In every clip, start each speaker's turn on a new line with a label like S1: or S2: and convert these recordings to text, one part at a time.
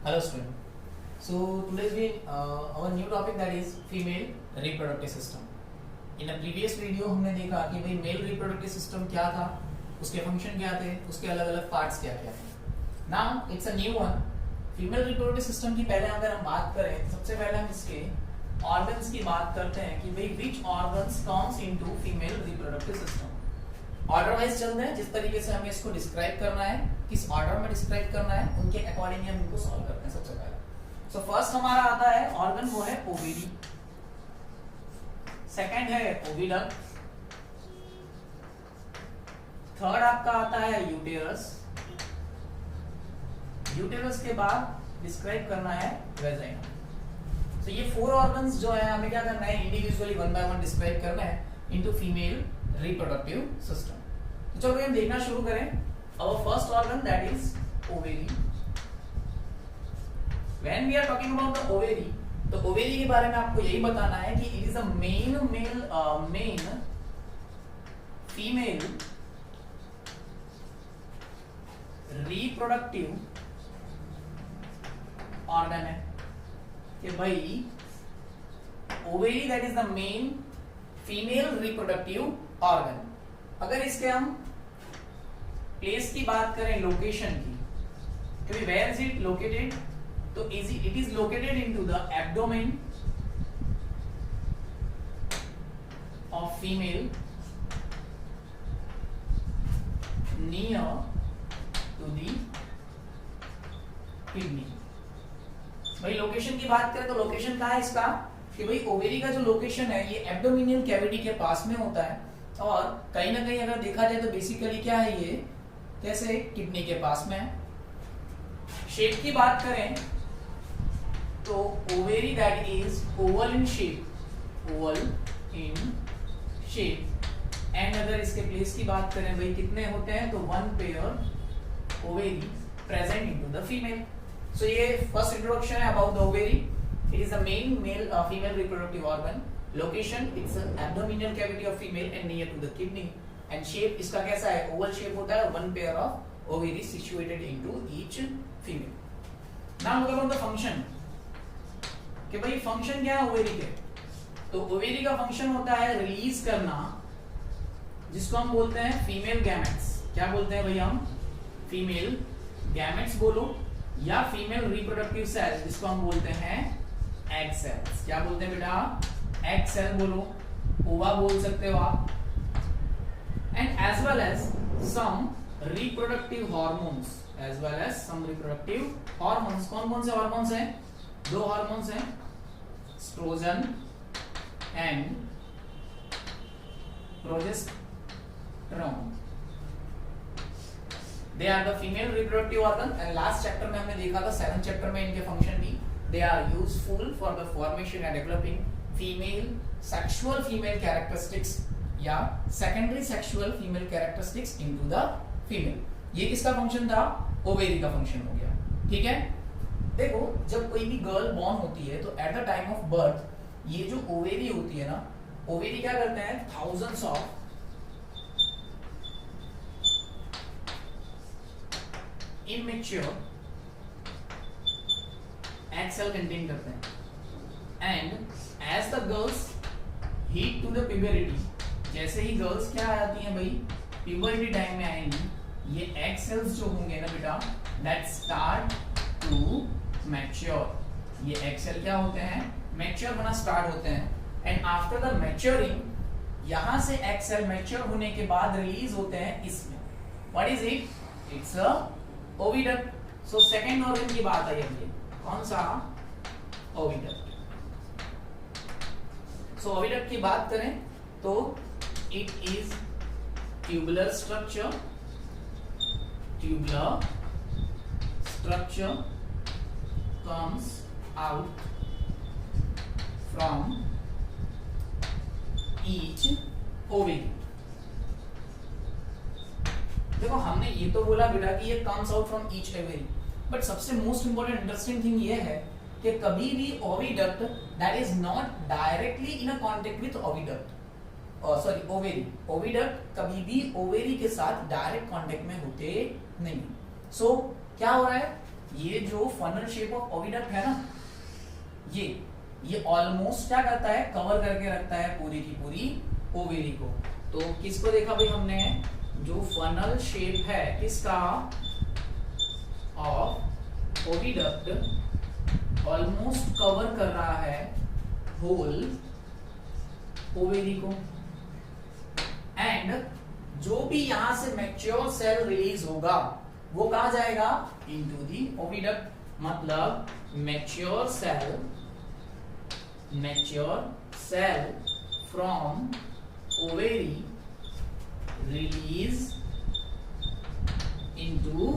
S1: Hello student. So today's we our new topic that is female reproductive system. In a previous video हमने देखा कि भाई mail reproductive system क्या था, उसके फंक्शन क्या थे, उसके अलग अलग पार्ट्स क्या क्या थे. Now it's a new one. Female reproductive system की पहले अगर हम बात करें तो सबसे पहले हम इसके ऑर्गन्स की बात करते हैं कि भाई which organs comes into female reproductive system. Order wise चलते हैं, जिस तरीके से हमें इसको डिस्क्राइब करना है, किस ऑर्डर में डिस्क्राइब करना है, उनके अकॉर्डिंग हम इनको सॉल्व करते हैं. सबसे पहले सो फर्स्ट हमारा आता है ऑर्गन, वो है ओविडी. सेकंड है ओविडक्ट. थर्ड आपका आता है यूटेरस. यूटेरस के बाद डिस्क्राइब करना है वेजाइना. तो ये फोर ऑर्गन्स जो है हमें क्या करना है, individually one by one describe करना है इनटू फीमेल रिप्रोडक्टिव सिस्टम. तो चलो हम देखना शुरू करें. Our first organ that is ovary. When we are talking about the ovary, तो ovary के बारे में आपको यही बताना है कि it is a main female reproductive organ है. कि भाई ovary that is the main female reproductive organ. अगर इसके हम प्लेस की बात करें, लोकेशन की, क्योंकि वेयर इज इट लोकेटेड, तो it is located into the abdomen of female near to the kidney. भाई लोकेशन की बात करें तो लोकेशन कहाँ है इसका, कि भाई ओवेरी का जो लोकेशन है ये एब्डोमिनियल कैविटी के पास में होता है, और कहीं ना कहीं अगर देखा जाए तो बेसिकली क्या है ये, कैसे किडनी के पास में है. शेप की बात करें तो ovary that is oval in shape, oval in shape. And अगर इसके प्लेस की बात करें भाई कितने होते हैं, तो one pair ovary present into the female. So ये फर्स्ट इंट्रोडक्शन है about the ovary. It is the main male female reproductive organ. Location it's abdominal cavity of female and near to the kidney. And shape इसका कैसा है, oval shape होता है, one pair of ovary situated into each female. Now look about the function, कि भाई function क्या है ovary के. तो ओवेरी का फंक्शन होता है रिलीज करना, जिसको हम बोलते हैं फीमेल गैमेट्स. क्या बोलते हैं भाई हम, फीमेल गैमेट्स बोलो, या फीमेल रिप्रोडक्टिव सेल्स जिसको हम बोलते हैं एग सेल्स. क्या बोलते हैं बेटा, एग सेल बोलो, ओवा बोल सकते हो आप. And as well as some reproductive hormones, as well as some reproductive hormones. कौन-कौन से hormones हैं? दो hormones हैं, estrogen and progesterone. They are the female reproductive organ. And last chapter में हमने देखा था, 7th chapter में इनके function भी. They are useful for the formation and developing sexual female characteristics या secondary sexual female characteristics into the female. ये किसका फंक्शन था, ओवेरी का फंक्शन हो गया. ठीक है. देखो जब कोई भी गर्ल बॉर्न होती है तो at the time of birth ये जो ओवेरी होती है ना, ओवेरी क्या करते हैं, thousands of immature egg cell contain करते हैं. And as the girls hit to the puberty, जैसे ही गर्ल्स क्या आती हैं भाई, प्यूबरिटी टाइम में आएंगी, ये एग सेल्स जो होंगे ना बेटा, दैट स्टार्ट टू मैच्योर. ये एग सेल क्या होते हैं, मैच्योर होना स्टार्ट होते हैं. एंड आफ्टर द मैच्योरिंग, यहां से एग सेल मैच्योर होने के बाद रिलीज होते हैं इसमें. What is it, it's a oviduct. So second organ की बात आई है, कौन सा, ओविडक्ट. सो ओविडक्ट की बात करें तो it is tubular structure comes out from each ovary. देखो हमने ये तो बोला बेटा कि ये comes out from each ovary, but सबसे मोस्ट इंपॉर्टेंट इंटरेस्टिंग थिंग ये है कि कभी भी oviduct that is not directly in a contact with oviduct, sorry ovary, oviduct कभी भी ओवेरी के साथ डायरेक्ट कांटेक्ट में होते नहीं. सो क्या हो रहा है, ये जो फनल शेप ऑफ ओविडक्ट है ना, ये ऑलमोस्ट क्या करता है, कवर करके रखता है पूरी की पूरी ओवेरी को। तो किसको देखा भाई हमने, जो फनल शेप है किसका, ऑफ ओविडक्ट, ऑलमोस्ट कवर कर रहा है होल ओवेरी को। एंड जो भी यहां से मैच्योर सेल रिलीज होगा वो कहां जाएगा, इनटू दी ओविडक्ट। मतलब mature cell from ovary release into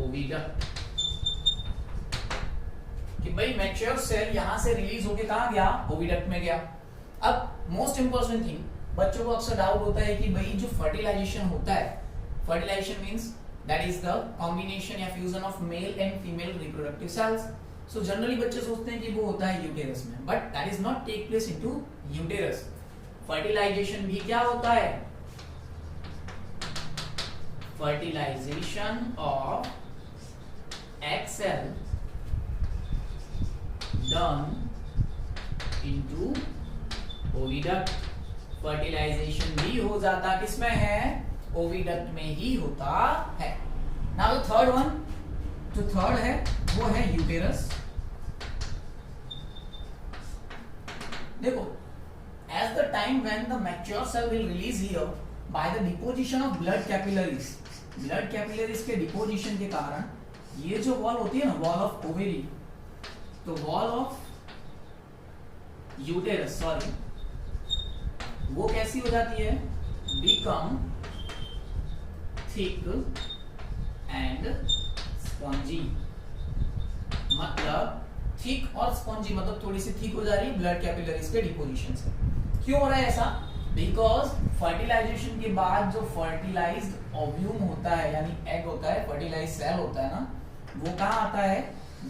S1: oviduct. कि भाई मैच्योर सेल यहां से रिलीज होके कहां गया, ओविडक्ट में गया। अब मोस्ट इंपॉर्टेंट थिंग, बच्चों को अक्सर डाउट होता है कि भाई जो फर्टिलाइजेशन होता है, fertilisation means that is the combination या fusion of male and female reproductive cells. So generally बच्चे सोचते हैं कि वो होता है यूटेरस में, but that is not take place into uterus. Fertilisation भी क्या होता है, fertilisation of egg cell done into oviduct. Fertilisation भी हो जाता किसमें है, ओविडक्ट में ही होता है। नाउ द थर्ड वन, जो थर्ड है वो है यूटेरस। देखो, as the time when the mature cell will release here by the deposition of blood capillaries, blood capillaries के डिपोजिशन के कारण ये जो वॉल होती है ना, वॉल ऑफ ओवेरी, तो वॉल ऑफ यूटेरस सॉरी, वो कैसी हो जाती है, बिकम थिक एंड स्पॉन्जी। मतलब थिक और स्पॉन्जी, मतलब थोड़ी सी थिक हो जा रही है ब्लड कैपिलरीज के डिपोजिशन से। क्यों हो रहा है ऐसा, बिकॉज फर्टिलाइजेशन के बाद जो फर्टिलाइज्ड ओव्यूम होता है यानी एग होता है, फर्टिलाइज्ड सेल होता है ना, वो कहां आता है,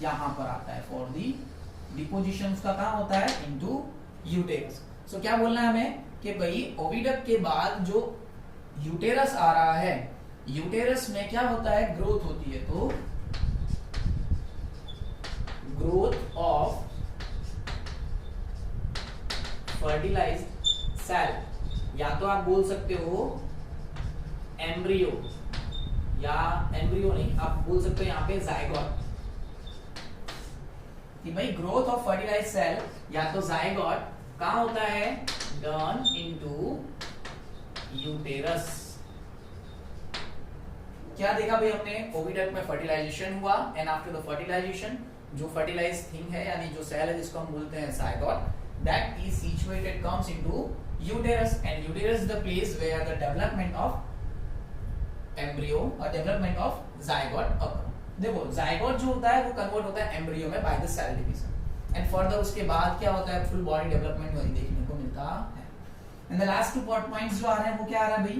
S1: यहां पर आता है फॉर दी डिपोजिशन। उसका कहां होता है, इनटू यूटेरस। सो क्या बोलना है हमें कि भाई ओविडक्ट के बाद जो यूटेरस आ रहा है, यूटेरस में क्या होता है, ग्रोथ होती है। तो ग्रोथ ऑफ फर्टिलाइज्ड सेल, या तो आप बोल सकते हो एम्ब्रियो, या एम्ब्रियो नहीं, आप बोल सकते हो यहाँ पे जायगोट। कि भाई ग्रोथ ऑफ फर्टिलाइज्ड सेल या तो जायगोट कहां होता है, डन इनटू यूटेरस। क्या देखा भाई हमने, ओविडक्ट में फर्टिलाइजेशन हुआ एंड आफ्टर द फर्टिलाइजेशन जो फर्टिलाइज्ड थिंग है यानी जो सेल है जिसको हम बोलते हैं zygote, that is situated comes into uterus, and uterus is the place where the development of embryo or development of zygote occur। देखो zygote जो होता है वो कन्वर्ट होता है embryo में by the cell division and further उसके बाद क्या होता है, फुल बॉडी डेवलपमेंट वही देखने को मिलता है। and the last two points जो आ रहे हैं वो क्या आ रहा है भाई,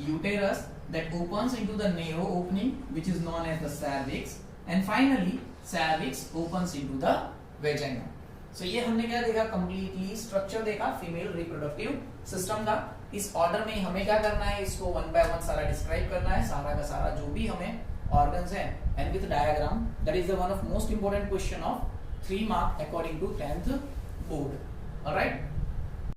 S1: uterus that opens into the narrow opening which is known as the cervix and finally cervix opens into the vagina। So, ये हमने क्या देखा, कंप्लीटली स्ट्रक्चर देखा फीमेल रिप्रोडक्टिव सिस्टम का। इस ऑर्डर में हमें क्या करना है, इसको वन बाय वन सारा डिस्क्राइब करना है, सारा का सारा जो भी हमें ऑर्गन्स हैं and with diagram. That is the one of most important question of 3 mark according to 10th board. Alright.